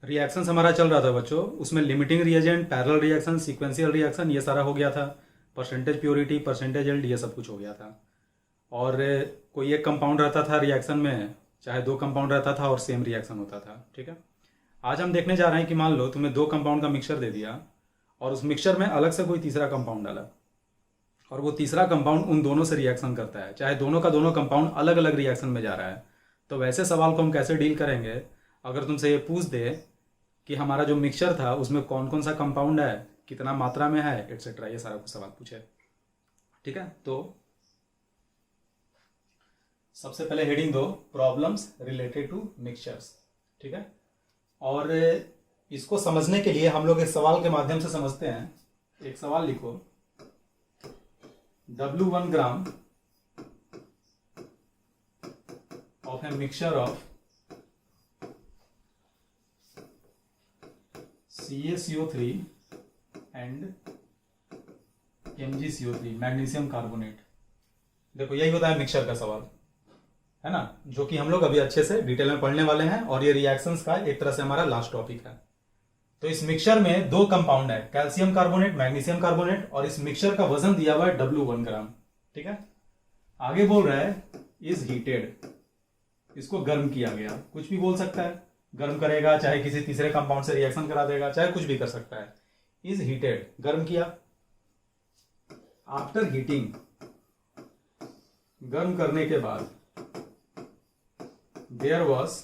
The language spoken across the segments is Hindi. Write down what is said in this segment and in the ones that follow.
रिएक्शंस हमारा चल रहा था बच्चों, उसमें limiting reagent, parallel reaction, sequential reaction, ये सारा हो गया था। परसेंटेज प्योरिटी, परसेंटेज एल्ड, ये सब कुछ हो गया था। और कोई एक कंपाउंड रहता था रिएक्शन में, चाहे दो कंपाउंड रहता था और सेम रिएक्शन होता था। ठीक है, आज हम देखने जा रहे हैं कि मान लो तुम्हें दो कंपाउंड का मिक्सचर दे दिया और उस मिक्सचर में अलग से कोई तीसरा कंपाउंड डाला, और वो तीसरा कंपाउंड उन दोनों से रिएक्शन करता है, चाहे दोनों का दोनों कंपाउंड अलग अलग रिएक्शन में जा रहा है। तो वैसे सवाल को हम कैसे डील करेंगे? अगर तुमसे ये पूछ दे कि हमारा जो मिक्सचर था उसमें कौन कौन सा कंपाउंड है, कितना मात्रा में है, एटसेट्रा, ये सारा कुछ सवाल पूछे। ठीक है, तो सबसे पहले हेडिंग दो, प्रॉब्लम्स रिलेटेड टू मिक्सचर्स। ठीक है, और इसको समझने के लिए हम लोग एक सवाल के माध्यम से समझते हैं। एक सवाल लिखो, W1 gram of a mixture of CaCO3 and MgCO3, magnesium carbonate. देखो यही होता है मिक्सचर का सवाल, है ना, जो कि हम लोग अभी अच्छे से डिटेल में पढ़ने वाले हैं, और ये रिएक्शंस का एक तरह से हमारा लास्ट टॉपिक है। तो इस मिक्सचर में दो कंपाउंड है, कैल्शियम कार्बोनेट, मैग्नीशियम कार्बोनेट, और इस मिक्सचर का वजन दिया हुआ है W1 ग्राम। ठीक है, आगे बोल रहा है इज हीटेड, इसको गर्म किया गया। कुछ भी बोल सकता है, गर्म करेगा, चाहे किसी तीसरे कंपाउंड से रिएक्शन करा देगा, चाहे कुछ भी कर सकता है। इज हीटेड, गर्म किया। आफ्टर हीटिंग, गर्म करने के बाद, there was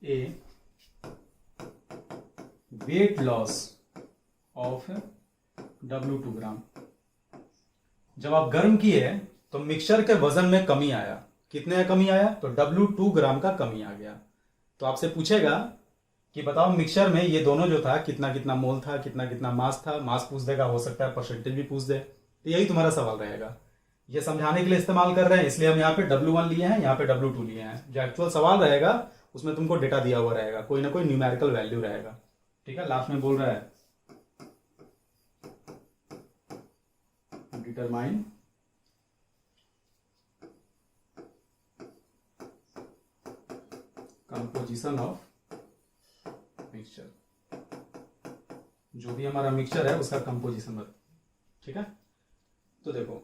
a weight loss of W2 gram. जब आप गर्म किए तो मिक्सचर के वजन में कमी आया। कितने कमी आया? तो W2 ग्राम का कमी आ गया। तो आपसे पूछेगा कि बताओ मिक्सचर में ये दोनों जो था कितना कितना मोल था, कितना कितना मास था। मास पूछ देगा, हो सकता है परसेंटेज भी पूछ दे। तो यही तुम्हारा सवाल रहेगा। ये समझाने के लिए इस्तेमाल कर रहे हैं, इसलिए हम यहाँ पे W1 लिए हैं, यहाँ पे W2 लिए हैं। जो एक्चुअल सवाल रहेगा उसमें तुमको डेटा दिया हुआ रहेगा, कोई ना कोई न्यूमेरिकल वैल्यू रहेगा। ठीक है, लास्ट में बोल रहा है डिटरमाइन कंपोजिशन ऑफ मिक्सचर। जो भी हमारा मिक्सचर है उसका कंपोजिशन बता। ठीक है, तो देखो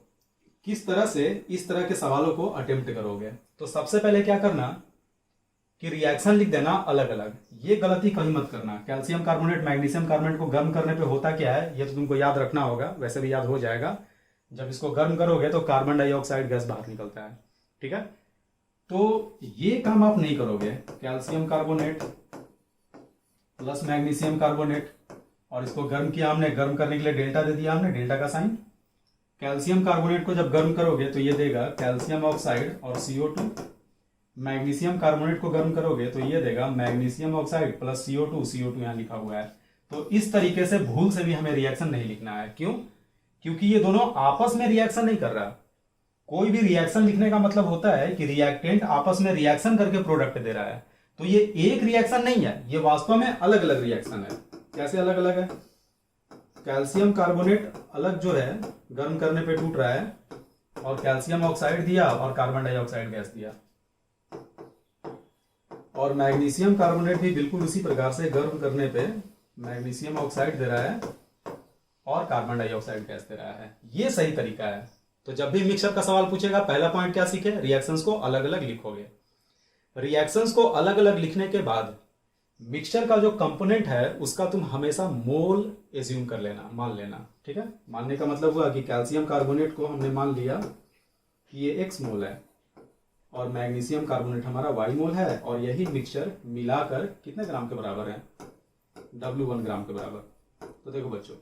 किस तरह से इस तरह के सवालों को अटेम्प्ट करोगे। तो सबसे पहले क्या करना कि रिएक्शन लिख देना अलग अलग। ये गलती कहीं मत करना। कैल्शियम कार्बोनेट, मैग्नीशियम कार्बोनेट को गर्म करने पे होता क्या है, ये तो तुमको याद रखना होगा, वैसे भी याद हो जाएगा। जब इसको गर्म करोगे तो कार्बन डाइऑक्साइड गैस बाहर निकलता है। ठीक है, तो ये काम आप नहीं करोगे। Calcium carbonate plus magnesium carbonate, और इसको गर्म किया हमने, गर्म करने के लिए डेल्टा दे दिया हमने, डेल्टा का साइन। कैल्शियम कार्बोनेट को जब गर्म करोगे तो ये देगा कैल्शियम ऑक्साइड और CO2। मैग्नीशियम कार्बोनेट को गर्म करोगे तो ये देगा magnesium oxide plus CO2। CO2 यहां लिखा हुआ है। तो इस तरीके से भूल से भी हमें रिएक्शन नहीं लिखना है। क्यों? क्योंकि ये दोनों आपस में रिएक्शन नहीं कर रहा। कोई भी रिएक्शन लिखने का मतलब होता है कि रिएक्टेंट आपस में रिएक्शन करके प्रोडक्ट दे रहा है। तो ये एक रिएक्शन नहीं है, ये वास्तव में अलग अलग रिएक्शन है। कैसे अलग अलग है? कैल्शियम कार्बोनेट अलग जो है गर्म करने पे टूट रहा है, और कैल्शियम ऑक्साइड दिया और कार्बन डाइऑक्साइड गैस दिया। और मैग्नीशियम कार्बोनेट भी बिल्कुल उसी प्रकार से गर्म करने पे मैग्नीशियम ऑक्साइड दे रहा है और कार्बन डाइऑक्साइड गैस दे रहा है। ये सही तरीका है। तो जब भी मिक्सचर का सवाल पूछेगा, पहला पॉइंट क्या सीखे? रिएक्शंस को अलग अलग लिखोगे। रिएक्शंस को अलग अलग लिखने के बाद मिक्सचर का जो कंपोनेंट है उसका तुम हमेशा मोल एज्यूम कर लेना, मान लेना। ठीक है, मानने का मतलब हुआ कि कैल्शियम कार्बोनेट को हमने मान लिया कि ये X मोल है, और मैग्नीशियम कार्बोनेट हमारा Y मोल है, और यही मिक्सचर मिलाकर कितने ग्राम के बराबर है? W1 ग्राम के बराबर। तो देखो बच्चों,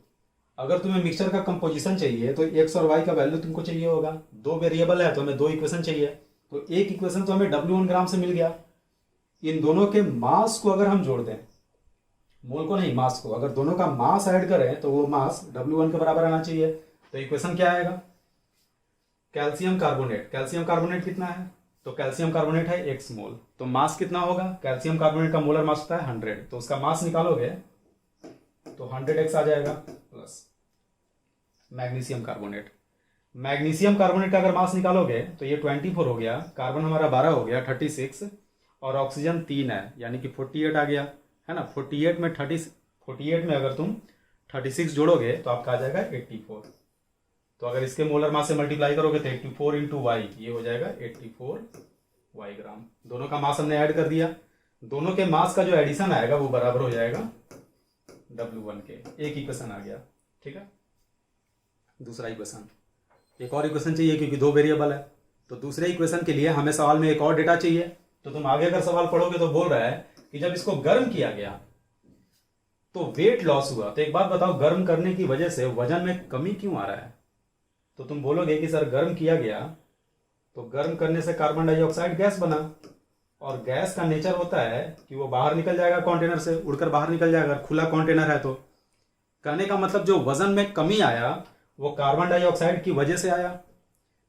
अगर तुम्हें मिक्सचर का कंपोजिशन चाहिए तो X और Y का वैल्यू तुमको चाहिए होगा। दो वेरिएबल है तो हमें दो इक्वेशन चाहिए। तो एक इक्वेशन तो हमें W1 ग्राम से मिल गया। इन दोनों के मास को अगर हम जोड़ दें, मोल को नहीं, मास को, अगर दोनों का मास ऐड करें तो वो मास W1 के बराबर आना चाहिए। तो इक्वेशन क्या आएगा? कैल्शियम कार्बोनेट, कैल्शियम कार्बोनेट कितना है? तो कैल्शियम कार्बोनेट है X मोल। तो मास कितना होगा? कैल्शियम कार्बोनेट का मोलर मास होता है 100, तो उसका मास निकालोगे तो 100x आ जाएगा, plus magnesium carbonate. Magnesium carbonate का अगर मास निकालोगे तो ये 24 हो गया, कार्बन हमारा 12 हो गया 36, और ऑक्सीजन 3 है, यानी कि 48 आ गया, है ना। 48 में अगर तुम 36 जोड़ोगे तो आपका आ जाएगा 84। तो अगर इसके मोलर मास से मल्टीप्लाई करोगे तो 84 इंटू वाई, ये हो जाएगा 84 वाई ग्राम। दोनों का मास हमने ऐड कर दिया, दोनों के मास का जो एडिशन आएगा वो बराबर हो जाएगा W1 के। एक इक्वेशन आ गया, ठीक है। दूसरा इक्वेशन, एक और इक्वेशन चाहिए क्योंकि दो वेरिएबल है, तो दूसरे इक्वेशन के लिए हमें सवाल में एक और डेटा चाहिए। तो तुम आगे अगर सवाल पढ़ोगे तो बोल रहा है कि जब इसको गर्म किया गया तो वेट लॉस हुआ। तो एक बात बताओ, गर्म करने की वजह से वजन में कमी क्यों आ रहा है? तो तुम बोलोगे कि सर गर्म किया गया तो गर्म करने से कार्बन डाइऑक्साइड गैस बना, और गैस का नेचर होता है कि वो बाहर निकल जाएगा कंटेनर से, उड़कर बाहर निकल जाएगा, खुला कंटेनर है तो। कहने का मतलब जो वजन में कमी आया वो कार्बन डाइऑक्साइड की वजह से आया।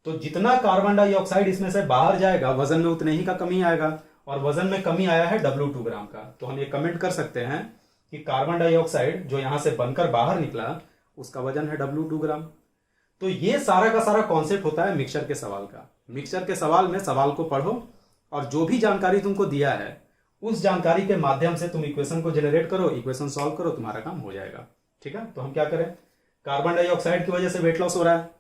तो जितना कार्बन डाइऑक्साइड इसमें से बाहर जाएगा वजन में उतने ही का कमी आएगा, और वजन में कमी आया है W2 ग्राम का। तो हम ये कमेंट कर सकते हैं कि कार्बन डाइऑक्साइड जो यहां से बनकर बाहर निकला उसका वजन है W2 ग्राम। तो ये सारा का सारा कॉन्सेप्ट होता है मिक्सचर के सवाल का। मिक्सचर के सवाल में सवाल को पढ़ो और जो भी जानकारी तुमको दिया है उस जानकारी के माध्यम से तुम इक्वेशन को जनरेट करो, इक्वेशन सॉल्व करो, तुम्हारा काम हो जाएगा, ठीक है। तो हम क्या करें, कार्बन डाइऑक्साइड की वजह से वेट लॉस हो रहा है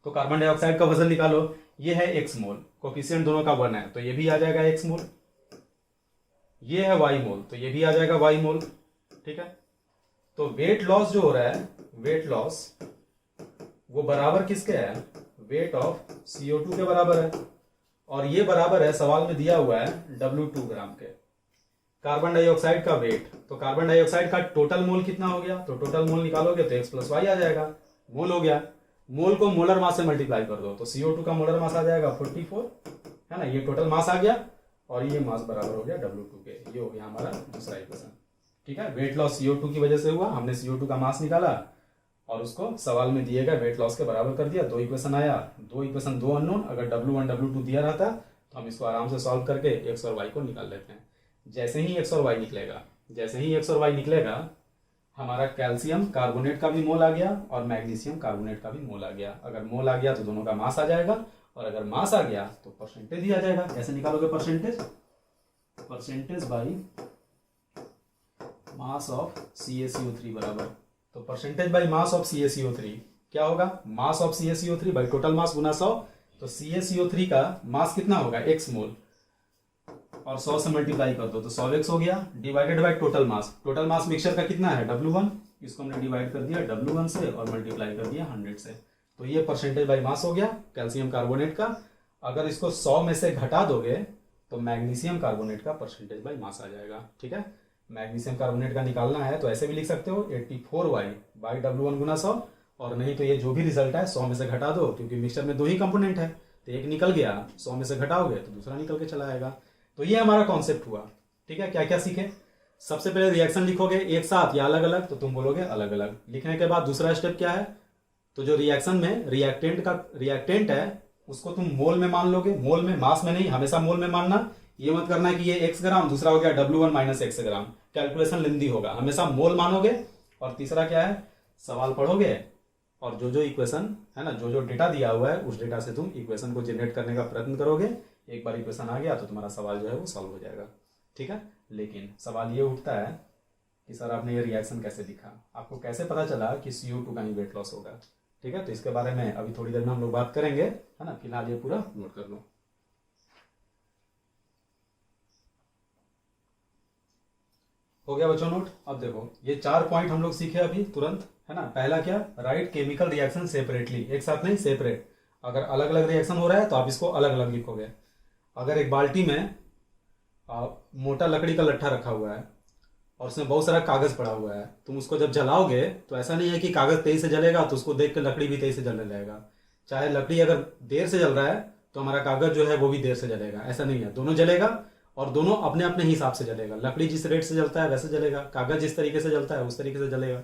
तो कार्बन डाइऑक्साइड का वजन निकालो। ये है x मोल, कोफिशिएंट दोनों का 1 है तो ये भी आ जाएगा x मोल। ये है y मोल तो ये भी आ जाएगा y मोल, ठीक है। तो वेट लॉस जो हो रहा है, वेट लॉस वो बराबर किसके है, वेट ऑफ CO2 के बराबर है, और ये बराबर है सवाल में दिया हुआ है W2 ग्राम के। कार्बन डाइऑक्साइड का वेट, तो कार्बन डाइऑक्साइड का टोटल मोल कितना हो गया, तो टोटल मोल निकालोगे तो x प्लस वाई आ जाएगा, मोल हो गया। मोल को मोलर मास से मल्टीप्लाई कर दो तो CO2 का मोलर मास आ जाएगा 44, है ना। ये टोटल मास आ गया और ये मास बराबर हो गया W2 के। ये हो गया हमारा दूसरा इक्वेशन, ठीक है। वेट लॉस CO2 की वजह से हुआ, हमने CO2 का मास निकाला और उसको सवाल में दिए गए वेट लॉस के बराबर कर दिया। दो इक्वेशन आया, दो इक्वेशन दो अननोन, अगर W1 W2 दिया रहता तो हम इसको आराम से सॉल्व करके x और y को निकाल लेते हैं। जैसे ही x और y निकलेगा, जैसे ही x और y निकलेगा हमारा कैल्शियम कार्बोनेट का भी मोल आ गया और मैग्नीशियम कार्बोनेट का भी मोल आ गया। अगर मोल आ गया तो दोनों का मास आ जाएगा, और अगर मास आ गया तो परसेंटेज ही आ जाएगा। कैसे निकालोगे percentage, percentage by mass of CaCO3 बराबर, तो percentage by mass of CaCO3 क्या होगा, mass of CaCO3 by total mass गुना 100। तो CaCO3 का मास कितना होगा x मोल, और 100 से मल्टीप्लाई कर दो तो 100x हो गया, divided by total mass. Total mass mixture का कितना है W1, इसको हमने डिवाइड कर दिया W1 से और मल्टीप्लाई कर दिया 100 से। तो ये परसेंटेज बाई मास हो गया कैल्शियम कार्बोनेट का। अगर इसको 100 में से घटा दोगे तो मैग्नीशियम कार्बोनेट का परसेंटेज बाई मास आ जाएगा, ठीक है। मैग्नीशियम कार्बोनेट का निकालना है तो ऐसे भी लिख सकते हो 84y बाई W1 गुना 100, और नहीं तो ये जो भी रिजल्ट है 100 में से घटा दो, क्योंकि मिक्सचर में दो ही कंपोनेंट है तो एक निकल गया, 100 में से घटाओगे तो दूसरा निकल के चला आएगा। तो ये हमारा कॉन्सेप्ट हुआ, ठीक है। क्या क्या सीखे, सबसे पहले रिएक्शन लिखोगे एक साथ या अलग अलग, तो तुम बोलोगे अलग अलग। लिखने के बाद दूसरा स्टेप क्या है, तो जो रिएक्शन में रिएक्टेंट है उसको तुम मोल में मान लोगे, मोल में, मास में नहीं, हमेशा मोल में मानना। ये मत करना कि ये x ग्राम दूसरा हो गया W1 माइनस x ग्राम, कैलकुलेशन लेंदी होगा, हमेशा मोल मानोगे। और तीसरा क्या है, सवाल पढ़ोगे और जो जो इक्वेशन है ना, जो जो डेटा दिया हुआ है उस डेटा से तुम इक्वेशन को जनरेट करने का प्रयत्न करोगे। एक बार इक्वेशन आ गया तो तुम्हारा सवाल जो है वो सॉल्व हो जाएगा, ठीक है। लेकिन सवाल ये उठता है कि सर आपने ये रिएक्शन कैसे दिखा, आपको कैसे पता चला कि CO2 का ही वेट लॉस होगा, ठीक है। तो इसके बारे में अभी थोड़ी देर में हम लोग बात करेंगे, है ना। फिलहाल ये पूरा नोट कर लो। हो गया बच्चों नोट। अब देखो ये 4 पॉइंट हम लोग सीखे अभी तुरंत, है ना। पहला क्या, राइट केमिकल रिएक्शन सेपरेटली, एक साथ नहीं, सेपरेट। अगर अलग अलग रिएक्शन हो रहा है तो आप इसको अलग अलग लिखोगे। अगर एक बाल्टी में मोटा लकड़ी का लट्ठा रखा हुआ है और उसमें बहुत सारा कागज पड़ा हुआ है, तुम उसको जब जलाओगे तो ऐसा नहीं है कि कागज तेजी से जलेगा तो उसको देख कर लकड़ी भी तेजी से जलने लगेगा। चाहे लकड़ी अगर देर से जल रहा है तो हमारा कागज जो है वो भी देर से जलेगा, ऐसा नहीं है। दोनों जलेगा और दोनों अपने अपने हिसाब से जलेगा। लकड़ी जिस रेट से जलता है वैसे जलेगा, कागज जिस तरीके से जलता है उस तरीके से जलेगा।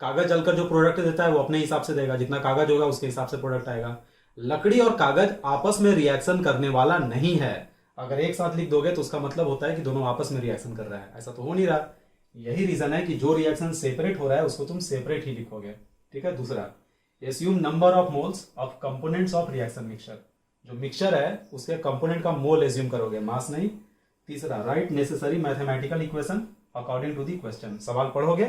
कागज जलकर जो प्रोडक्ट देता है वो अपने हिसाब से देगा, जितना कागज होगा उसके हिसाब से प्रोडक्ट आएगा। लकड़ी और कागज आपस में रिएक्शन करने वाला नहीं है। अगर एक साथ लिख दोगे तो उसका मतलब होता है कि दोनों आपस में रिएक्शन कर रहा है, ऐसा तो हो नहीं रहा। यही रीजन है कि जो रिएक्शन सेपरेट हो रहा है उसको तुम सेपरेट ही लिखोगे, ठीक है। दूसरा, assume number of moles of components of reaction mixture. जो मिक्सचर है उसके कंपोनेंट का मोल एज्यूम करोगे, मास नहीं। तीसरा, right necessary mathematical equation according to the question. सवाल पढ़ोगे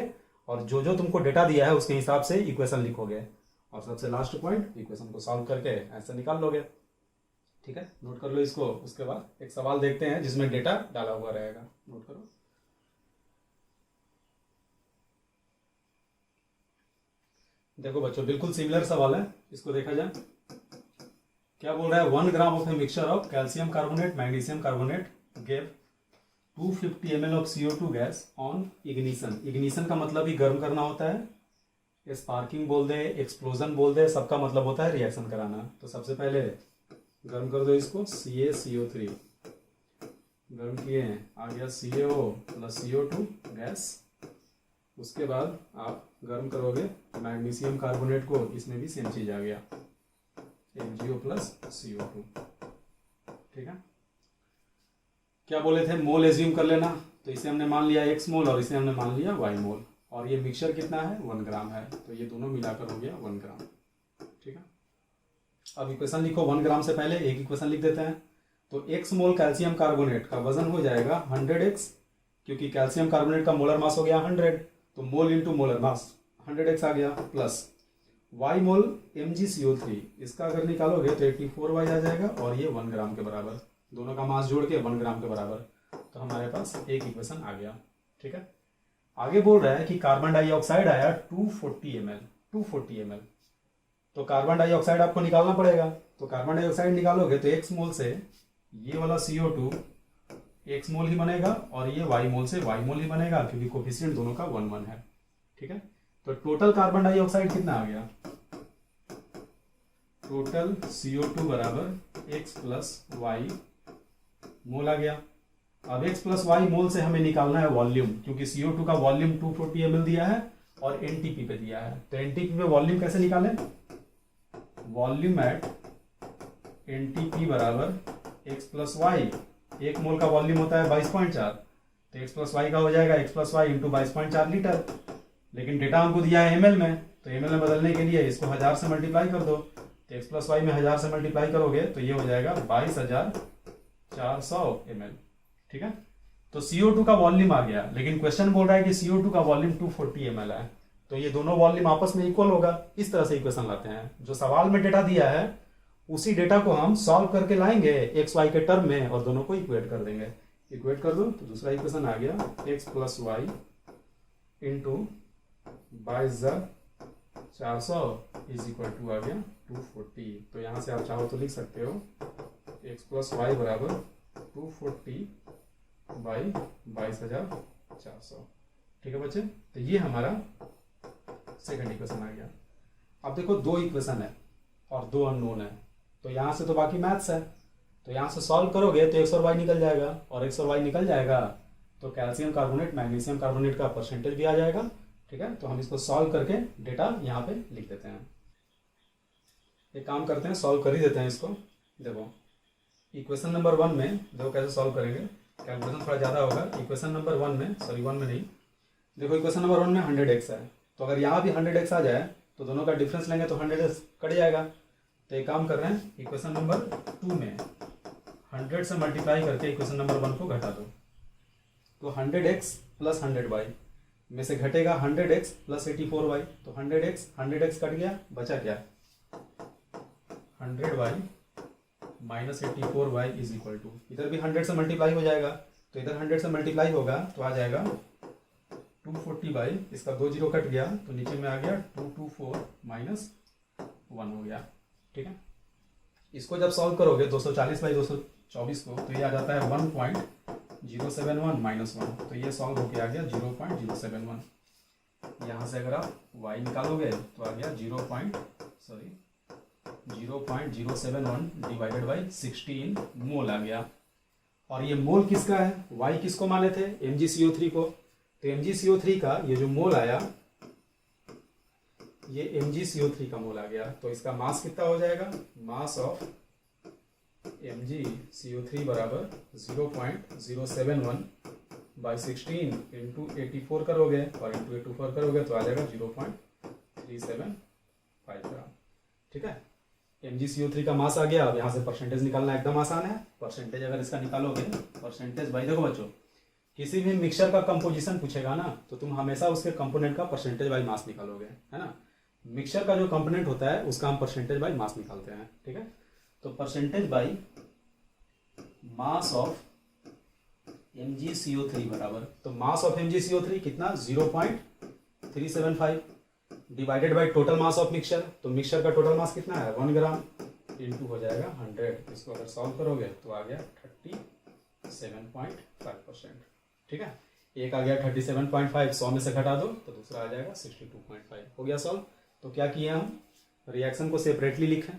और जो जो तुमको डेटा दिया है उसके हिसाब से इक्वेशन लिखोगे, और सबसे लास्ट पॉइंट, इक्वेशन को सॉल्व करके ऐसे निकाल लोगे। ठीक है, नोट कर लो इसको। उसके बाद एक सवाल देखते हैं जिसमें डेटा डाला हुआ रहेगा, नोट करो। देखो बच्चों, बिल्कुल सिमिलर सवाल है, इसको देखा जाए। क्या बोल रहा है, 1 gram of a mixture of calcium carbonate magnesium carbonate gave 250 ml of CO2 gas on ignition. Ignition का मतलब ही गर्म करना होता है, स्पार्किंग बोल दे, एक्सप्लोजन बोल दे, सबका मतलब होता है रिएक्शन कराना। तो सबसे पहले गर्म कर दो इसको, CaCO3 गर्म किए हैं, आ गया CaO प्लस CO2 गैस। उसके बाद आप गर्म करोगे मैग्नीशियम कार्बोनेट को, इसमें भी सेम चीज आ गया, MgO प्लस CO2। ठीक है, क्या बोले थे, मोल एज्यूम कर लेना। तो इसे हमने मान लिया x मोल और इसे हमने मान लिया y मोल, और ये मिक्सचर कितना है, 1 ग्राम है, तो ये दोनों मिलाकर हो गया 1 ग्राम। ठीक है, अब इक्वेशन लिखो। 1 ग्राम से पहले एक इक्वेशन लिख देते हैं। तो x मोल कैल्शियम कार्बोनेट का वजन हो जाएगा 100x, क्योंकि कैल्शियम कार्बोनेट का मोलर मास हो गया 100, तो mole into molar mass 100x आ गया, प्लस y मोल MgCO3, इसका अगर निकालोगे तो 84y आ जाएगा, और ये 1 ग्राम के बराबर, दोनों का मास जोड़ के 1 ग्राम के बराबर। तो हमारे पास एक इक्वेशन आ गया। ठीक है, आगे बोल रहा है कि कार्बन डाइऑक्साइड आया 240 ml, 240 ml। तो कार्बन डाइऑक्साइड आपको निकालना पड़ेगा। तो कार्बन डाइऑक्साइड निकालोगे तो x मोल से ये वाला CO2 x मोल ही बनेगा, और ये y मोल से y मोल ही बनेगा, क्योंकि कोफिशिएंट दोनों का 1-1 है। ठीक है, तो टोटल कार्बन डाइऑक्साइड कितना आ गया, टोटल CO2 बराबर x प्लस वाई मोल आ गया। अब x प्लस वाई मोल से हमें निकालना है वॉल्यूम, क्योंकि CO2 का वॉल्यूम 240 ml दिया है और NTP पे दिया है। तो NTP पे वॉल्यूम कैसे निकालें, वॉल्यूम एट NTP बराबर x प्लस वाई, एक मोल का वॉल्यूम होता है 22.4, तो x प्लस वाई का हो जाएगा x plus y into 22.4 litre. लेकिन डेटा हमको दिया है ml में, तो ml में बदलने के लिए इसको 1000 से मल्टीप्लाई कर दो। तो x प्लस वाई में 1000 से मल्टीप्लाई करोगे तो ये हो जाएगा 22,400 ml। ठीक है, तो CO2 का वॉल्यूम आ गया, लेकिन क्वेश्चन बोल रहा है कि CO2 का वॉल्यूम 240 ml है, तो ये दोनों वॉल्यूम आपस में इक्वल होगा। इस तरह से इक्वेशन लाते हैं। जो सवाल में डेटा दिया है उसी डेटा को हम सॉल्व करके लाएंगे एक्स वाई के टर्म में, और दोनों को इक्वेट कर देंगे। इक्वेट कर दो तो दूसरा इक्वेशन आ गया x plus y into 22,400 is equal to आ गया 240। तो यहाँ से आप चाहो तो लिख सकते हो x प्लस वाई बराबर 240 बाई 22,400। ठीक है बच्चे, तो ये हमारा सेकंड इक्वेशन आ गया। अब देखो, दो इक्वेशन है और दो अननोन है, तो यहाँ से तो बाकी मैथ्स है, तो यहाँ से सॉल्व करोगे तो x और y निकल जाएगा, और x और y निकल जाएगा तो कैल्शियम कार्बोनेट मैग्नीशियम कार्बोनेट का परसेंटेज भी आ जाएगा। ठीक है, तो हम इसको सॉल्व करके डेटा यहाँ पे लिख देते हैं। एक काम करते हैं, सॉल्व कर ही देते हैं इसको। देखो इक्वेशन नंबर 1 में देखो कैसे सॉल्व करेंगे, कैलकुलेशन थोड़ा ज़्यादा होगा। इक्वेशन नंबर 1 में, सॉरी 1 में नहीं, देखो इक्वेशन नंबर 1 में 100x है, तो अगर यहाँ भी 100x आ जाए तो दोनों का डिफरेंस लेंगे तो 100x कट जाएगा। तो एक काम कर रहे हैं, इक्वेशन नंबर 2 में 100 से मल्टीप्लाई करके इक्वेशन नंबर 1 को घटा दो। तो 100x प्लस 100y में से घटेगा 100x प्लस 84y, तो 100x कट गया, बचा क्या, 100y minus 84y is equal to, इधर भी 100 से मल्टीप्लाई हो जाएगा, तो इधर 100 से मल्टीप्लाई होगा तो आ जाएगा 240 बाई, इसका 2 जीरो कट गया तो नीचे में आ गया 224 माइनस 1 हो गया। ठीक है, इसको जब सॉल्व करोगे 240 बाई 224 को, तो ये आ जाता है 1.071 माइनस 1, तो ये सॉल्व होके आ गया 0.071। यहाँ से अगर आप y निकालोगे तो आ गया 0.071 डिवाइडेड बाई 16 मोल आ गया। और ये मोल किसका है, y किसको माने थे, MgCO3 को, तो MgCO3 का ये जो मोल आया, ये MgCO3 का मोल आ गया। तो इसका मास कितना हो जाएगा, मास ऑफ MgCO3 बराबर 0.071 बाई 16 इंटू 84 करोगे और इंटू 84 करोगे तो आ जाएगा 0.375 ग्राम। ठीक है, MgCO3 का मास आ गया। अब यहाँ से परसेंटेज निकालना एकदम आसान है। परसेंटेज अगर इसका निकालोगे, परसेंटेज भाई देखो बच्चों, किसी भी मिक्सचर का कंपोजिशन पूछेगा ना तो तुम हमेशा उसके कंपोनेंट का परसेंटेज बाई मास निकालोगे, है ना। मिक्सचर का जो कंपोनेंट होता है उसका हम परसेंटेज बाई मास निकालते हैं, ठीक है। तो percentage by mass of MgCO3 बराबर, तो मास ऑफ MgCO3 कितना 0.375 divided by total mass of mixture. तो मिक्सचर का टोटल मास कितना है 1 ग्राम, इंटू हो जाएगा 100। इसको अगर सॉल्व करोगे तो आ गया 37.5%, ठीक है। एक आ गया 37.5, 100 में से घटा दो तो दूसरा आ जाएगा 62.5, हो गया सॉल्व। तो क्या किए हम, रिएक्शन को सेपरेटली लिखें,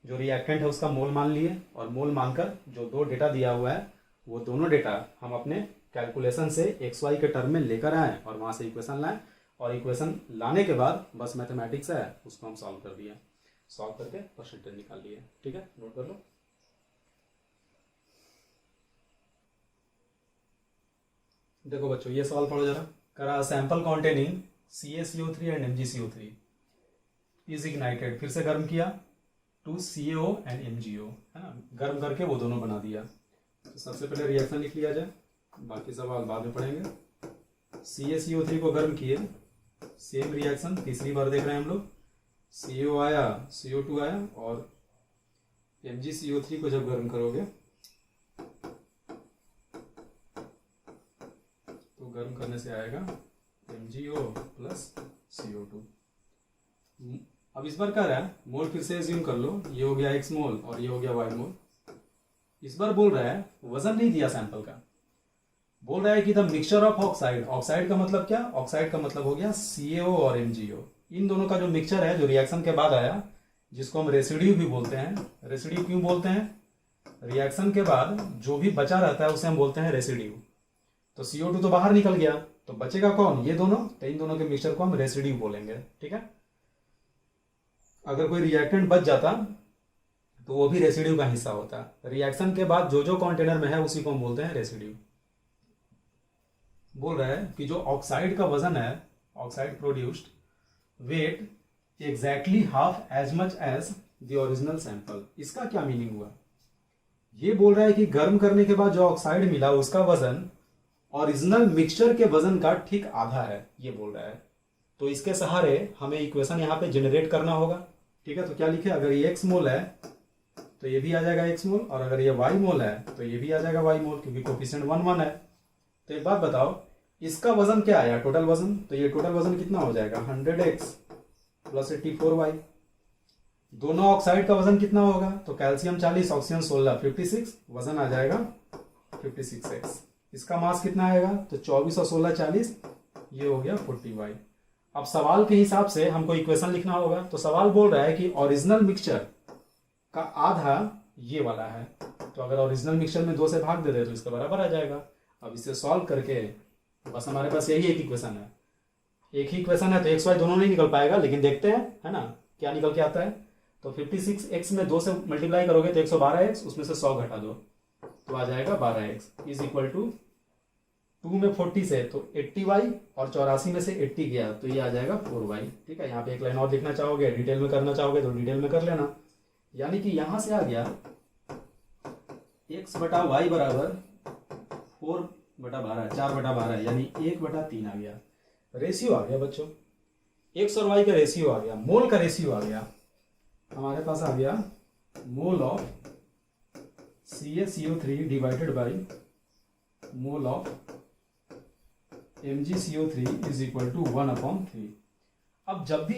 जो रिएक्टेंट है उसका मोल मान लिए, और मोल मानकर जो दो डेटा दिया हुआ है वो दोनों डेटा हम अपने कैलकुलेशन से XY के टर्म में लेकर आए और वहाँ से इक्वेशन लाएं, और इक्वेशन लाने के बाद बस मैथमेटिक्स है उसको हम सॉल्व कर दिए, सॉल्व करके परसेंटेज निकाल लिए, ठीक है। नोट कर लो। देखो बच्चों ये सवाल पढ़ो जरा। करा sample containing CaCO3 and MgCO3 is ignited, फिर से गर्म किया टू CO एंड MgO, है ना। गर्म करके वो दोनों बना दिया। तो सबसे पहले रिएक्शन लिख लिया जाए, बाकी सवाल बाद में पढ़ेंगे। CaCO3 को गर्म किए, सेम रिएक्शन तीसरी बार देख रहे हैं हम लोग। CO आया, CO2 आया, और MgCO3 को जब गर्म करोगे तो गर्म करने से आएगा MgO प्लस CO2। अब इस बार क्या रहा है, मोल फिर से एज्यूम कर लो, ये हो गया X मोल और ये हो गया Y मोल। इस बार बोल रहा है, वजन नहीं दिया सैंपल का, बोल रहा है कि the mixture of oxide. Oxide का मतलब क्या, ऑक्साइड का मतलब हो गया CaO और MgO। इन दोनों का जो मिक्सचर है जो रिएक्शन के बाद आया, जिसको हम रेसिड्यू भी बोलते हैं। रेसिड्यू क्यों बोलते हैं, रिएक्शन के बाद जो भी बचा रहता है उसे हम बोलते हैं रेसिड्यू। तो CO2 तो बाहर निकल गया, तो बचेगा कौन, ये दोनों। तो इन दोनों के मिक्सचर को हम रेसिड्यू बोलेंगे, ठीक है। अगर कोई रिएक्टेंट बच जाता तो वो भी रेसिड्यू का हिस्सा होता। रिएक्शन के बाद जो जो कंटेनर में है उसी को हम बोलते हैं रेसिड्यू। बोल रहा है कि जो ऑक्साइड का वजन है, oxide produced weight exactly half as much as the original sample. इसका क्या मीनिंग हुआ, ये बोल रहा है कि गर्म करने के बाद जो ऑक्साइड मिला उसका वजन ओरिजिनल मिक्सचर के वजन का ठीक आधा है, ये बोल रहा है। तो इसके सहारे हमें इक्वेशन यहाँ पे जनरेट करना होगा, ठीक है। तो क्या लिखे, अगर ये X मोल है तो ये भी आ जाएगा X मोल, और अगर ये Y मोल है तो ये भी आ जाएगा Y मोल, क्योंकि कोफिशिएंट 1 1 है। तो एक बात बताओ, इसका वजन क्या आया, टोटल वजन। तो ये टोटल वजन कितना हो जाएगा 100X प्लस 84Y। दोनों ऑक्साइड का वजन कितना होगा, तो कैल्शियम 40, ऑक्सीजन 16, 56, वजन आ जाएगा 56X। इसका मास कितना आएगा, तो 24 और 16 40, ये हो गया 40Y। अब सवाल के हिसाब से हमको इक्वेशन लिखना होगा। तो सवाल बोल रहा है कि ओरिजिनल मिक्सचर का आधा ये वाला है, तो अगर ओरिजिनल मिक्सचर में 2 से भाग दे दे तो इसका बराबर आ जाएगा। अब इसे सॉल्व करके बस हमारे पास यही एक इक्वेशन है, एक ही इक्वेशन है, तो XY दोनों नहीं निकल पाएगा, लेकिन देखते हैं, है ना, क्या निकल के आता है। तो 56X में 2 से मल्टीप्लाई करोगे तो 112X, उसमें से 100 घटा दो तो आ जाएगा 12X इज इक्वल टू 2 में 40 से तो 80Y, और 84 में से 80 गया तो ये आ जाएगा 4Y, ठीक है। यहाँ पे एक लाइन और लिखना चाहोगे, डिटेल में करना चाहोगे तो डिटेल में कर लेना। यानी कि यहां से आ गया X बटा Y बराबर 4/12, 4/12, यानी 1/3 आ गया। रेशियो आ गया बच्चों, X और Y का रेशियो आ गया, मोल का रेशियो आ गया। हमारे पास आ गया mole of CaCO3 divided by mole of MgCO3 is equal to 1/3। अब जब भी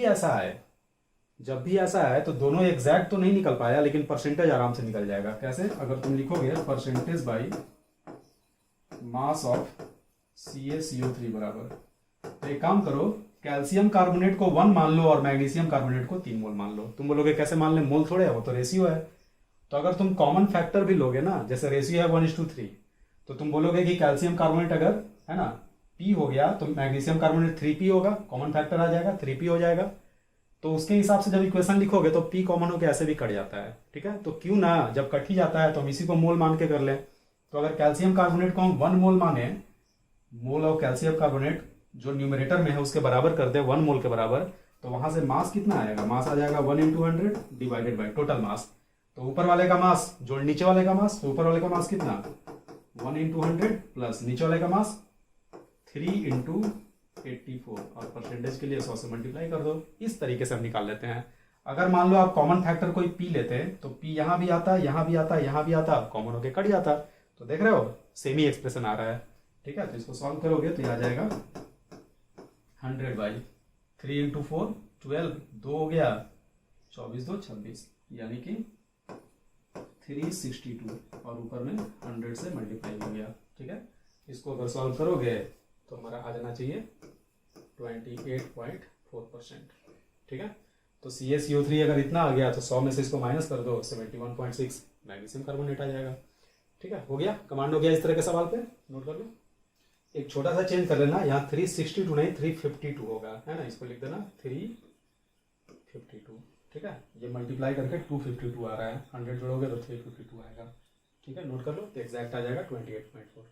ऐसा है तो दोनों एग्जैक्ट तो नहीं निकल पाया, लेकिन परसेंटेज आराम से निकल जाएगा। कैसे, अगर तुम लिखोगे percentage by mass of CaCO3 बराबर, तो एक काम करो, कैल्शियम कार्बोनेट को 1 मान लो और मैग्नीशियम कार्बोनेट को 3 मोल मान लो। तुम बोलोगे कैसे मान ले, मोल थोड़े है, वो तो रेशियो है। तो अगर तुम कॉमन फैक्टर भी लोगे ना, जैसे रेशियो है 1:3, तो तुम बोलोगे कि कैल्शियम कार्बोनेट अगर है ना P हो गया तो मैग्नीशियम कार्बोनेट 3P होगा, कॉमन फैक्टर आ जाएगा 3P हो जाएगा। तो उसके हिसाब से जब इक्वेशन लिखोगे तो P कॉमन होकर ऐसे भी कट जाता है, ठीक है। तो क्यों ना, जब कट ही जाता है तो हम इसी को मोल मान के कर लें। तो अगर कैल्शियम कार्बोनेट को हम 1 मोल माने, मोल ऑफ कैल्शियम कार्बोनेट जो न्यूमरेटर में है उसके बराबर कर दे 1 मोल के बराबर, तो वहां से मास कितना आएगा, मास आ जाएगा 1 × 100 डिवाइडेड बाई टोटल मास। तो ऊपर वाले का मास जोड़ नीचे वाले का मास, तो ऊपर वाले का मास कितना 1 × 100 प्लस नीचे वाले का मास 3 × 84 और परसेंटेज के लिए 100 से मल्टीप्लाई कर दो। इस तरीके से हम निकाल लेते हैं। अगर मान लो आप कॉमन फैक्टर कोई पी लेते हैं तो पी यहाँ भी आता, यहाँ भी आता, यहाँ भी आता, कॉमन होके कट जाता। तो देख रहे हो सेम ही एक्सप्रेशन आ रहा है। ठीक है, तो इसको सॉल्व करोगे तो ये आ जाएगा 100/3 × 4 12, 2 हो गया 24 2 26, यानी कि 362 और ऊपर में 100 से मल्टीप्लाई हो गया। ठीक है, इसको अगर सॉल्व करोगे तो हमारा आ जाना चाहिए 28.4%। ठीक है, तो CaCO3 अगर इतना आ गया तो 100 में से इसको माइनस कर दो, 71.6 मैग्नीशियम कार्बोनेट आ जाएगा। ठीक है, हो गया, कमांड हो गया इस तरह के सवाल पे, नोट कर लो। एक छोटा सा चेंज कर लेना, यहाँ 362 नहीं 352 होगा, है ना, इसको लिख देना 352। ठीक है, ये मल्टीप्लाई करके 252 आ रहा है, 100 जोड़ोगे तो 352 आएगा। ठीक है, नोट कर लो, तो एग्जैक्ट आ जाएगा 28.4।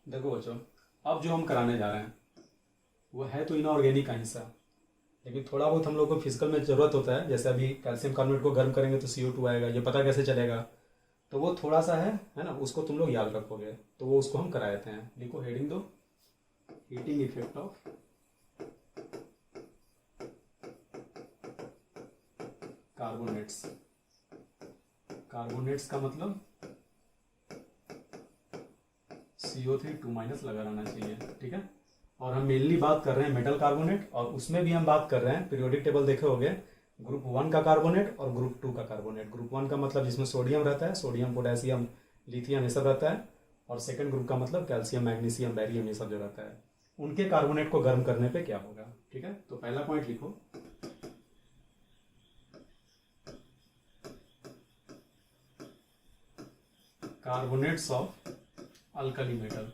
देखो बच्चों, अब जो हम कराने जा रहे हैं वो है तो इनऑर्गेनिक का हिस्सा, लेकिन थोड़ा बहुत हम लोग को फिजिकल में जरूरत होता है। जैसे अभी कैल्शियम कार्बोनेट को गर्म करेंगे तो CO2 आएगा, ये पता कैसे चलेगा, तो वो थोड़ा सा है ना, उसको तुम लोग याद रखोगे, तो वो उसको हम करा देते हैं। लिखो हेडिंग दो, heating effect of carbonates. Carbonates का मतलब CO3 2- लगा रहना चाहिए। ठीक है, और हम मेनली बात कर रहे हैं मेटल कार्बोनेट, और उसमें भी हम बात कर रहे हैं, पीरियोडिक टेबल देखे होगे, ग्रुप 1 का कार्बोनेट और ग्रुप 2 का कार्बोनेट। ग्रुप 1 का मतलब जिसमें सोडियम रहता है, सोडियम पोटेशियम लिथियम ये सब रहता है, और सेकंड ग्रुप का मतलब कैल्शियम मैग्नीशियम बैरियम ये सब जो रहता है। उनके कार्बोनेट को गर्म करने पे क्या होगा। ठीक है, तो पहला पॉइंट लिखो, carbonates of alkali metal.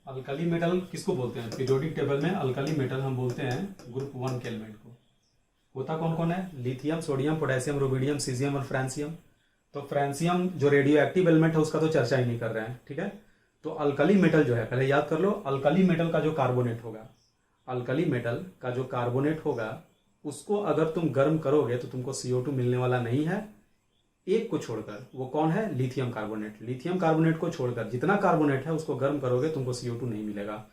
Alkali metal किसको बोलते हैं, पीरियोडिक टेबल में अल्कली मेटल हम बोलते हैं ग्रुप 1 के एलिमेंट को। होता कौन कौन है, lithium, sodium, potassium, rubidium, caesium और फ्रांसियम। तो फ्रांसियम जो रेडियो एक्टिव एलिमेंट है उसका तो चर्चा ही नहीं कर रहे हैं। ठीक है, तो अल्कली मेटल जो है, पहले याद कर लो, अल्कली मेटल का जो कार्बोनेट होगा, अल्कली मेटल का जो कार्बोनेट होगा उसको अगर तुम गर्म करोगे तो तुमको CO2 मिलने वाला नहीं है, एक को छोड़कर। वो कौन है, लिथियम कार्बोनेट। लिथियम कार्बोनेट को छोड़कर जितना कार्बोनेट है उसको गर्म करोगे तुमको CO2 नहीं मिलेगा।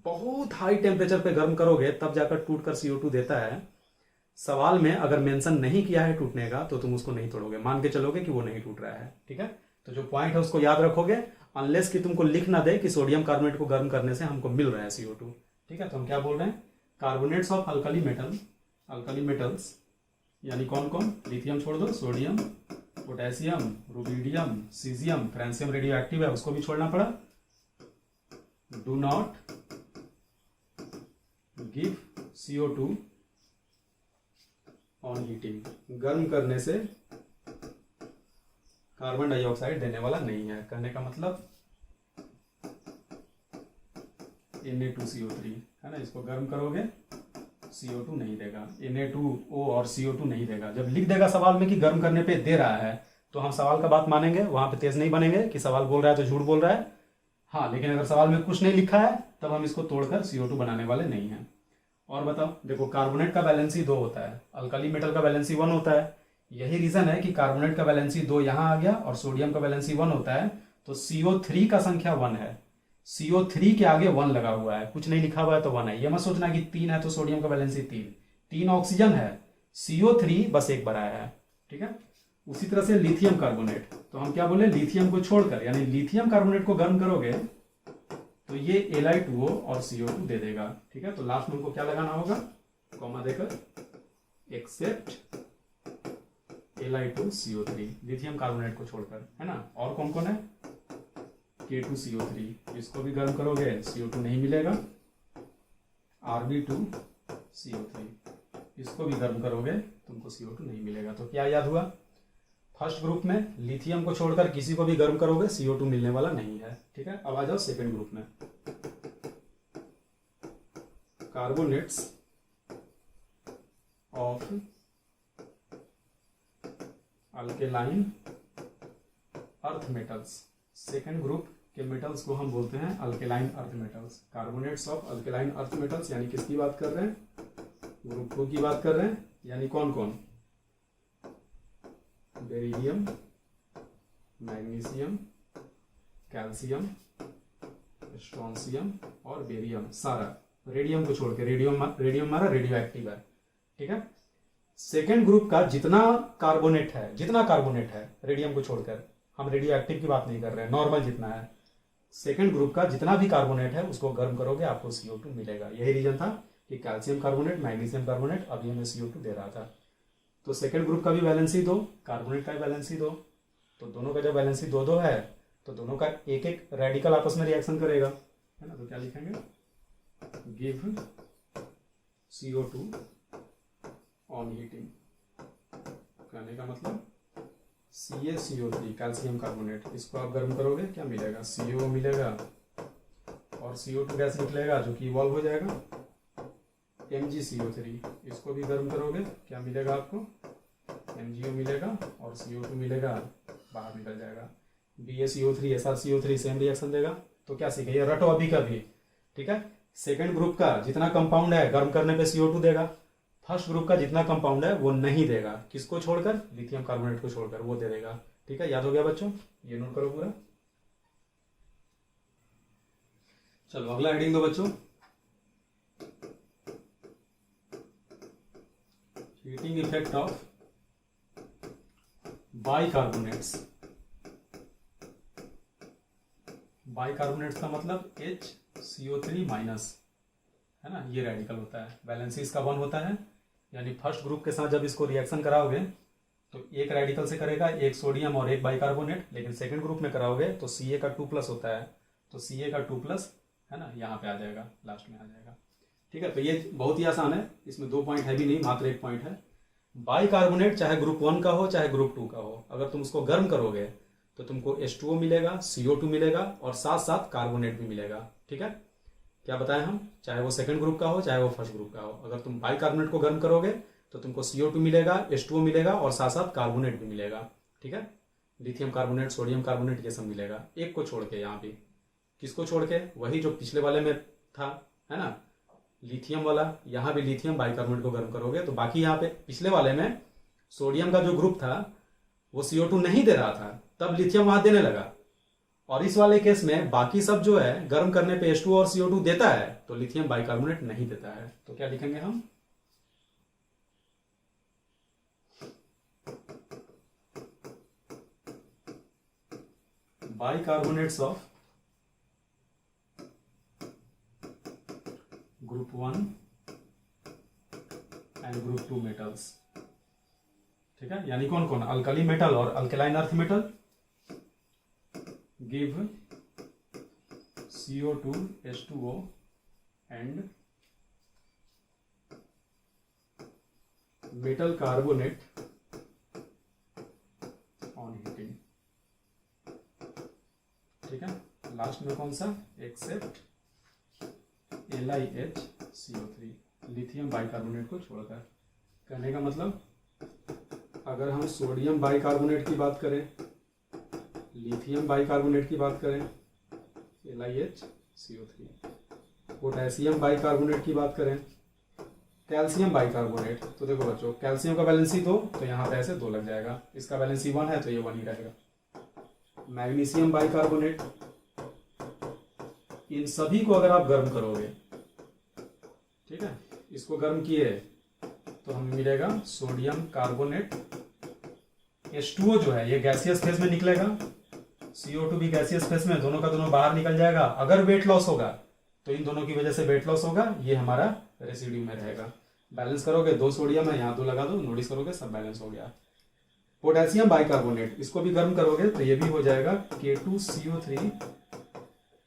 बहुत हाई टेम्परेचर पे गर्म करोगे तब जाकर टूटकर CO2 देता है। सवाल में अगर मेंशन नहीं किया है टूटने का तो तुम उसको नहीं तोड़ोगे, मान के चलोगे कि वो नहीं टूट रहा है। ठीक है, तो जो पॉइंट है उसको याद रखोगे, अनलेस कि तुमको लिख ना दे कि सोडियम कार्बोनेट को गर्म करने से हमको मिल रहा है CO2। ठीक है, तो हम क्या बोल रहे हैं, carbonates of alkali metal, alkali metals यानी कौन कौन, लिथियम छोड़ दो, sodium, potassium, rubidium, caesium, francium radio active है उसको भी छोड़ना पड़ा। Do not give CO2 on heating. गर्म करने से कार्बन डाइऑक्साइड देने वाला नहीं है। कहने का मतलब Na2CO3 है ना, इसको गर्म करोगे CO2 नहीं देगा, Na2O और CO2 नहीं देगा। जब लिख देगा सवाल में कि गर्म करने पे दे रहा है तो हम सवाल का बात मानेंगे, वहां पे तेज नहीं बनेंगे कि सवाल बोल रहा है तो झूठ बोल रहा है। हाँ, लेकिन अगर सवाल में कुछ नहीं लिखा है तब हम इसको तोड़कर CO2 बनाने वाले नहीं हैं। और बताओ, देखो कार्बोनेट का वैलेंसी 2 होता है, अल्कली मेटल का वैलेंसी 1 होता है। यही रीजन है कि कार्बोनेट का वैलेंसी 2 यहां आ गया और सोडियम का वैलेंसी 1 होता है। तो CO3 का संख्या 1 है, CO3 के आगे 1 लगा हुआ है, कुछ नहीं लिखा हुआ है तो 1 है। ये मत सोचना कि 3 है तो सोडियम का वैलेंसी 3 ऑक्सीजन है, CO3 बस एक बढ़ाया है। ठीक है, उसी तरह से लिथियम कार्बोनेट, तो हम क्या बोले, लिथियम को छोड़कर यानी लिथियम कार्बोनेट को गर्म करोगे तो ये Li2O और CO2 दे देगा। ठीक है, तो लास्ट में हमको क्या लगाना होगा, कॉमा देकर, एक्सेप्ट Li2CO3, लिथियम कार्बोनेट को छोड़कर, है ना। और कौन कौन है, K2CO3, इसको भी गर्म करोगे CO2 नहीं मिलेगा। Rb2CO3, इसको भी गर्म करोगे तुमको CO2 नहीं मिलेगा। तो क्या याद हुआ, फर्स्ट ग्रुप में लिथियम को छोड़कर किसी को भी गर्म करोगे CO2 मिलने वाला नहीं है। ठीक है, अब आ जाओ सेकंड ग्रुप में, carbonates of alkaline earth metals. Second group के मेटल्स को हम बोलते हैं alkaline earth metals. Carbonates of alkaline earth metals यानी किसकी बात कर रहे हैं? ग्रुप 2 की बात कर रहे हैं। यानी कौन कौन? बेरिलियम, मैग्नीशियम, कैल्शियम, स्ट्रोंशियम और बेरियम। सारा रेडियम को छोड़ के, रेडियम हमारा रेडियो एक्टिव है, ठीक है। सेकेंड ग्रुप का जितना कार्बोनेट है रेडियम को छोड़कर, हम रेडियो एक्टिव की बात नहीं कर रहे हैं, नॉर्मल जितना है, सेकेंड ग्रुप का जितना भी कार्बोनेट है उसको गर्म करोगे आपको CO2 मिलेगा। यही रीजन था कि कैल्शियम कार्बोनेट, मैग्नीशियम कार्बोनेट, अभी हमें CO2 दे रहा था। तो सेकेंड ग्रुप का भी वैलेंसी 2, कार्बोनेट का भी वैलेंसी 2, तो दोनों का जब वैलेंसी 2-2 है तो दोनों का एक एक रेडिकल आपस में रिएक्शन करेगा, है ना। तो क्या लिखेंगे? Give CO2 on heating. कहने का मतलब CaCO3 कैल्शियम कार्बोनेट, इसको आप गर्म करोगे क्या मिलेगा? CO मिलेगा और CO2 गैस निकलेगा जो कि इवॉल्व हो जाएगा MgCO3। इसको भी गर्म करोगे क्या मिलेगा आपको? MgO मिलेगा और CO2 मिलेगा, बाहर निकल जाएगा। BaCO3 SrCO3 सेम रिएक्शन देगा। तो क्या सीखे? ये रटो अभी का भी, ठीक है। सेकेंड ग्रुप का जितना कंपाउंड है गर्म करने पे CO2 देगा, फर्स्ट ग्रुप का जितना कंपाउंड है वो नहीं देगा। किसको छोड़कर? लिथियम कार्बोनेट को छोड़कर, वो दे देगा, ठीक है। याद हो गया बच्चों? ये नोट करो पूरा। चलो अगला हेडिंग दो बच्चों, heating effect of bicarbonates. Bicarbonates का मतलब HCO3 माइनस, है ना, ये रेडिकल होता है। वैलेंसी इसका 1 होता है, यानी फर्स्ट ग्रुप के साथ जब इसको रिएक्शन कराओगे तो एक रेडिकल से करेगा, एक सोडियम और एक बाइकार्बोनेट। लेकिन सेकंड ग्रुप में कराओगे तो Ca का 2+ होता है, तो Ca का 2+ है ना, यहाँ पे आ जाएगा, लास्ट में आ जाएगा, ठीक है। तो ये बहुत ही आसान है, इसमें 2 पॉइंट है भी नहीं, मात्र 1 पॉइंट है। बाइकार्बोनेट चाहे ग्रुप 1 का हो चाहे ग्रुप 2 का हो, अगर तुम उसको गर्म करोगे तो तुमको H2O मिलेगा, CO2 मिलेगा और साथ साथ कार्बोनेट भी मिलेगा, ठीक है। क्या बताएं हम? चाहे वो सेकंड ग्रुप का हो चाहे वो फर्स्ट ग्रुप का हो, अगर तुम बाइकार्बोनेट को गर्म करोगे तो तुमको CO2 मिलेगा, H2O मिलेगा और साथ साथ कार्बोनेट भी मिलेगा, ठीक है। लिथियम कार्बोनेट, सोडियम कार्बोनेट, ये सब मिलेगा, एक को छोड़ के। यहाँ भी किसको छोड़ के? वही जो पिछले वाले में था, है ना, लिथियम वाला। यहाँ भी लिथियम बाइकार्बोनेट को गर्म करोगे तो बाकी यहाँ पे पिछले वाले में सोडियम का जो ग्रुप था वो CO2 नहीं दे रहा था, तब लिथियम वहां देने लगा। और इस वाले केस में बाकी सब जो है गर्म करने पे H2 और CO2 देता है, तो लिथियम बाइकार्बोनेट नहीं देता है। तो क्या लिखेंगे हम? Bicarbonates of group 1 and group 2 metals, ठीक है। यानी कौन कौन? अल्कली मेटल और alkaline earth metal. Give CO2 H2O and metal carbonate on heating, ठीक है। लास्ट में कौन सा? एक्सेप्ट LiHCO3, लिथियम बाइकार्बोनेट को छोड़कर। कहने का मतलब अगर हम सोडियम बाइकार्बोनेट की बात करें, लिथियम बाइकार्बोनेट की बात करें LiHCO3, पोटेशियम बाइकार्बोनेट की बात करें, कैल्शियम बाइकार्बोनेट, तो देखो बच्चों कैल्शियम का वैलेंसी 2, तो यहाँ पे ऐसे 2 लग जाएगा। इसका वैलेंसी 1 है तो ये 1 ही रहेगा। मैग्नीशियम बाइकार्बोनेट, इन सभी को अगर आप गर्म करोगे, ठीक है, इसको गर्म किए तो हमें मिलेगा सोडियम कार्बोनेट। H2O जो है ये गैसियस फेज में निकलेगा, CO2 भी गैसियस फेज में, दोनों का दोनों बाहर निकल जाएगा। अगर वेट लॉस होगा तो इन दोनों की वजह से वेट लॉस होगा, ये हमारा रेसिड्यू में रहेगा। बैलेंस करोगे 2 सोडियम है, यहाँ 2 लगा दो, नोटिस करोगे सब बैलेंस हो गया। पोटेशियम बाइकार्बोनेट, इसको भी गर्म करोगे तो ये भी हो जाएगा K2CO3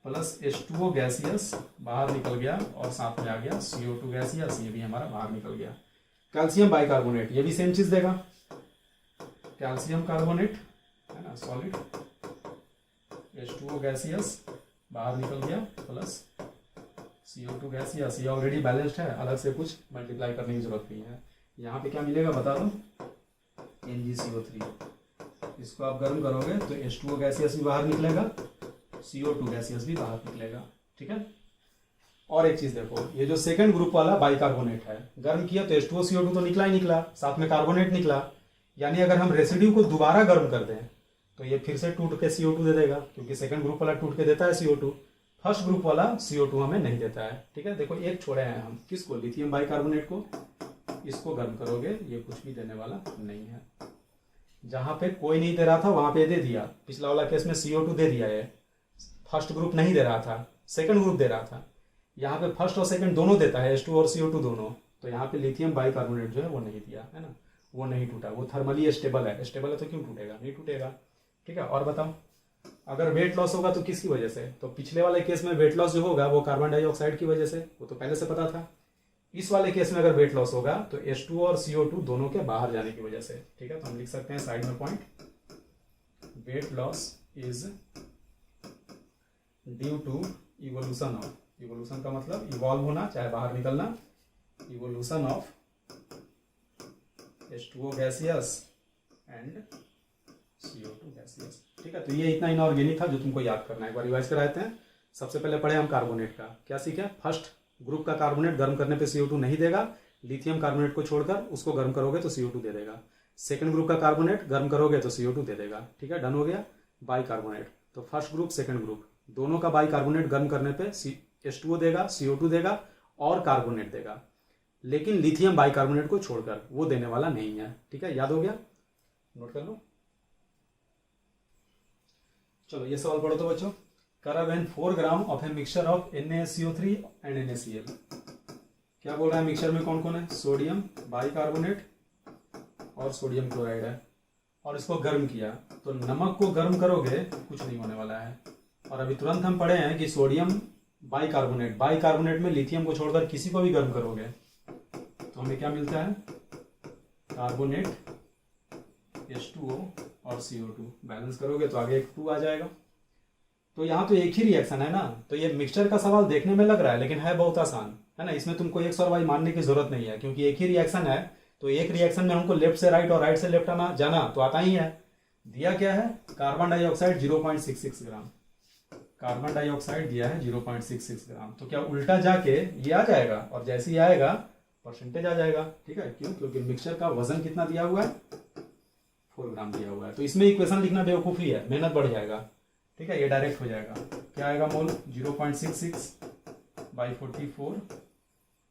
प्लस H2O गैसियस, बाहर निकल गया और साथ में आ गया CO2 गैसियस, ये भी हमारा बाहर निकल गया। कैल्शियम बाइकार्बोनेट, ये भी सेम चीज देगा, कैल्शियम कार्बोनेट, है ना, सॉलिड, H2O गैसियस बाहर निकल गया प्लस CO2 गैसियस, ये ऑलरेडी बैलेंस्ड है, अलग से कुछ मल्टीप्लाई करने की जरूरत नहीं है। यहाँ पे क्या मिलेगा बता दो? NgCO3। इसको आप गर्म करोगे तो H2O गैसियस भी बाहर निकलेगा, CO2 गैसियस भी बाहर निकलेगा। ठीक है। और एक चीज देखो, ये जो सेकंड ग्रुप वाला बाइकार्बोनेट है, गर्म किया तो H2O CO2 तो निकला ही निकला, साथ में कार्बोनेट निकला। यानी अगर हम रेसिड्यू को दोबारा गर्म कर दें तो ये फिर से टूट के CO2 दे देगा, क्योंकि सेकंड ग्रुप वाला टूट के देता है CO2, फर्स्ट ग्रुप वाला CO2 हमें नहीं देता है। ठीक है। देखो एक छोड़े हैं हम, किसको, लिथियम बाइकार्बोनेट को। इसको गर्म करोगे ये कुछ भी देने वाला नहीं है। जहां पे कोई नहीं दे रहा था वहां पे दे दिया। पिछला वाला केस में CO2 दे दिया है, फर्स्ट ग्रुप नहीं दे रहा था, सेकंड ग्रुप दे रहा था। यहाँ पे फर्स्ट और सेकंड दोनों देता है, H2 और CO2 दोनों। तो यहाँ पे लिथियम बाइकार्बोनेट जो है वो नहीं दिया है ना, वो नहीं टूटा, वो थर्मली स्टेबल है। स्टेबल है तो क्यों टूटेगा, नहीं टूटेगा। ठीक है। और बताओ, अगर वेट लॉस होगा तो किसकी वजह से, तो पिछले वाले केस में वेट लॉस जो होगा वो कार्बन डाइऑक्साइड की वजह से, वो तो पहले से पता था। इस वाले केस में अगर वेट लॉस होगा तो H2 और CO2 दोनों के बाहर जाने की वजह से। ठीक है। तो हम लिख सकते हैं साइड में point, weight loss is due to evolution of, evolution का मतलब इवॉल्व होना, चाहे बाहर निकलना, evolution of H2O gaseous and CO2 gaseous. ठीक है। तो ये इतना इनऑर्गेनिक था जो तुमको याद करना है। एक बार रिवाइज कराते हैं। सबसे पहले पढ़े हम कार्बोनेट का, क्या सीखे, फर्स्ट ग्रुप का कार्बोनेट गर्म करने पे CO2 नहीं देगा, लिथियम कार्बोनेट को छोड़कर उसको गर्म करोगे तो CO2 दे देगा। सेकंड ग्रुप का कार्बोनेट गर्म करोगे तो CO2 दे देगा। ठीक है, डन हो गया। बाइकार्बोनेट, तो फर्स्ट ग्रुप सेकंड ग्रुप दोनों का बाइकार्बोनेट गर्म करने पे H2O देगा, CO2 देगा और कार्बोनेट देगा, लेकिन लिथियम बाइकार्बोनेट को छोड़कर, वो देने वाला नहीं है। ठीक है, याद हो गया, नोट कर लो। चलो ये सवाल पढ़ो तो बच्चों। When 4 gram of a mixture of NaSCO3 and NaCl, क्या बोल रहा है, मिक्सचर में कौन कौन है, सोडियम बाइकार्बोनेट और सोडियम क्लोराइड है, और इसको गर्म किया। तो नमक को गर्म करोगे कुछ नहीं होने वाला है। और अभी तुरंत हम पढ़े हैं कि सोडियम बाइकार्बोनेट, बाइकार्बोनेट में लिथियम को छोड़कर किसी को भी गर्म करोगे तो हमें क्या मिलता है, कार्बोनेट, H2O और CO2। बैलेंस करोगे तो आगे एक 2 आ जाएगा। तो यहाँ तो एक ही रिएक्शन है ना, तो ये मिक्सचर का सवाल देखने में लग रहा है लेकिन है बहुत आसान, है ना। इसमें तुमको X और Y मानने की जरूरत नहीं है, क्योंकि एक ही रिएक्शन है। तो एक रिएक्शन में हमको लेफ्ट से राइट और राइट से लेफ्ट आना जाना तो आता ही है। दिया क्या है, कार्बन डाइऑक्साइड 0.66 ग्राम, कार्बन डाइऑक्साइड दिया है 0.66 ग्राम। तो क्या उल्टा जाके ये आ जाएगा, और जैसे ही आएगा परसेंटेज आ जाएगा। ठीक है, क्यों, क्योंकि मिक्सचर का वजन कितना दिया हुआ है, 4 ग्राम दिया हुआ है। तो इसमें इक्वेशन लिखना बेवकूफ़ी है, मेहनत बढ़ जाएगा। ठीक है, ये डायरेक्ट हो जाएगा। क्या आएगा, मोल 0.66 बाई 44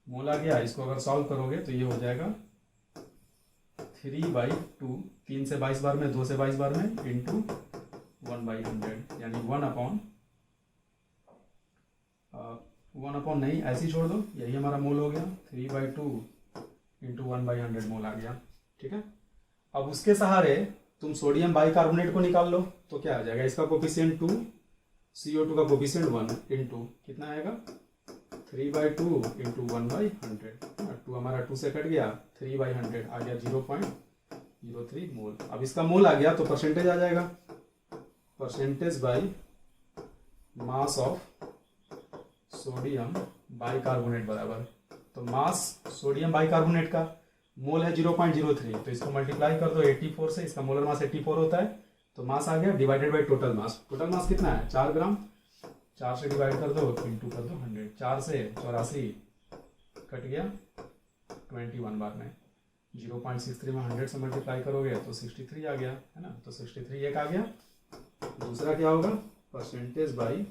मोल आ गया। इसको अगर सॉल्व करोगे तो ये हो जाएगा 3/2, 3 से 22 बार में, 2 से 22 बार में, इंटू 1/100, यानी 1 अपॉन नहीं, ऐसे ही छोड़ दो, यही हमारा मोल हो गया। 3/2 इंटू 1/100 मोल आ गया। ठीक है, अब उसके सहारे तुम सोडियम बाइकार्बोनेट को निकाल लो तो क्या आ जाएगा, इसका कोफिशिएंट 2, CO2 का कोफिशिएंट 1, इंटू कितना आएगा, 3/2 इंटू 1/100। 2 हमारा 2 से कट गया, 3/100 आ गया 0.03 मोल। अब इसका मोल आ गया तो परसेंटेज आ जाएगा, percentage by mass of sodium bicarbonate बराबर, तो मास सोडियम बाइकार्बोनेट का मोल है 0.03, तो इसको मल्टीप्लाई कर दो 84 से, इसका मोलर मास 84 होता है, तो मास आ गया divided by total mass. Total mass कितना है, 4 ग्राम, 4 से डिवाइड कर दो, इंटू कर दो 100, 4 से 84 कट गया 21 बार में, 0.63 में 100 से मल्टीप्लाई करोगे तो 63 आ गया, है ना। तो 63 एक आ गया। दूसरा क्या होगा, percentage by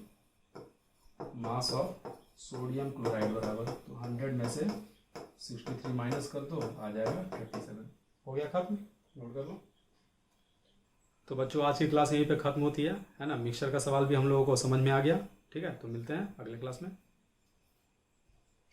mass of sodium chloride बराबर, तो 100 में से 63 माइनस कर दो, आ जाएगा 37। हो गया खत्म, नोट कर लो। तो बच्चों आज की क्लास यहीं पे खत्म होती है ना। मिक्सचर का सवाल भी हम लोगों को समझ में आ गया। ठीक है, तो मिलते हैं अगले क्लास में।